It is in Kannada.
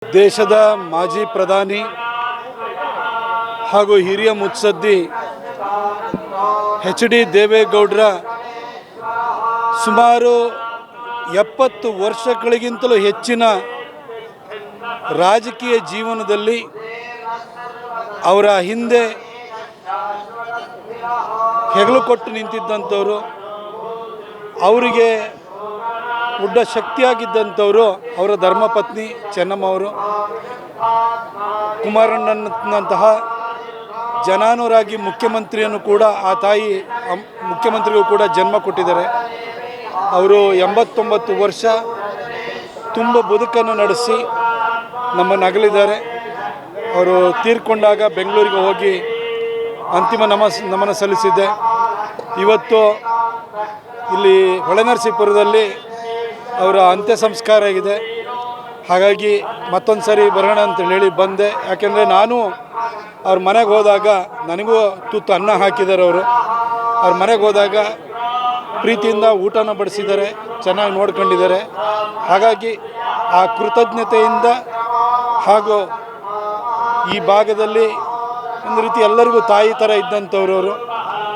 ದೇಶದ ಮಾಜಿ ಪ್ರಧಾನಿ ಹಾಗೂ ಹಿರಿಯ ಮುತ್ಸದ್ದಿ ಎಚ್ ಡಿ ದೇವೇಗೌಡರ ಸುಮಾರು 70 ವರ್ಷಗಳಿಗಿಂತಲೂ ಹೆಚ್ಚಿನ ರಾಜಕೀಯ ಜೀವನದಲ್ಲಿ ಅವರ ಹಿಂದೆ ಹೆಗಲು ಕೊಟ್ಟು ನಿಂತಿದ್ದಂಥವರು, ಅವರಿಗೆ ದೊಡ್ಡ ಶಕ್ತಿಯಾಗಿದ್ದಂಥವರು ಅವರ ಧರ್ಮಪತ್ನಿ ಚೆನ್ನಮ್ಮವರು. ಕುಮಾರಣ್ಣನಂತಹ ಜನಾನುರಾಗಿ ಮುಖ್ಯಮಂತ್ರಿಯನ್ನು ಕೂಡ ಆ ತಾಯಿ ಮುಖ್ಯಮಂತ್ರಿಗೂ ಕೂಡ ಜನ್ಮ ಕೊಟ್ಟಿದ್ದಾರೆ. ಅವರು 89 ವರ್ಷ ತುಂಬ ಬದುಕನ್ನು ನಡೆಸಿ ನಮ್ಮನ್ನು ಅಗಲಿದ್ದಾರೆ. ಅವರು ತೀರ್ಕೊಂಡಾಗ ಬೆಂಗಳೂರಿಗೆ ಹೋಗಿ ಅಂತಿಮ ನಮನ ಸಲ್ಲಿಸಿದ್ದೆ. ಇವತ್ತು ಇಲ್ಲಿ ಹೊಳೆನರಸೀಪುರದಲ್ಲಿ ಅವರ ಅಂತ್ಯ ಸಂಸ್ಕಾರ ಆಗಿದೆ. ಹಾಗಾಗಿ ಮತ್ತೊಂದು ಸರಿ ಬರೋಣ ಅಂತ ಹೇಳಿ ಬಂದೆ. ಯಾಕೆಂದರೆ ನಾನು ಅವ್ರ ಮನೆಗೆ ಹೋದಾಗ ನನಗೂ ತುತ್ತು ಅನ್ನ ಹಾಕಿದ್ದಾರೆ. ಅವ್ರ ಮನೆಗೆ ಹೋದಾಗ ಪ್ರೀತಿಯಿಂದ ಊಟನ ಬಡಿಸಿದ್ದಾರೆ, ಚೆನ್ನಾಗಿ ನೋಡ್ಕೊಂಡಿದ್ದಾರೆ. ಹಾಗಾಗಿ ಆ ಕೃತಜ್ಞತೆಯಿಂದ ಹಾಗೂ ಈ ಭಾಗದಲ್ಲಿ ಒಂದು ರೀತಿ ಎಲ್ಲರಿಗೂ ತಾಯಿ ಥರ ಇದ್ದಂಥವ್ರು ಅವರು.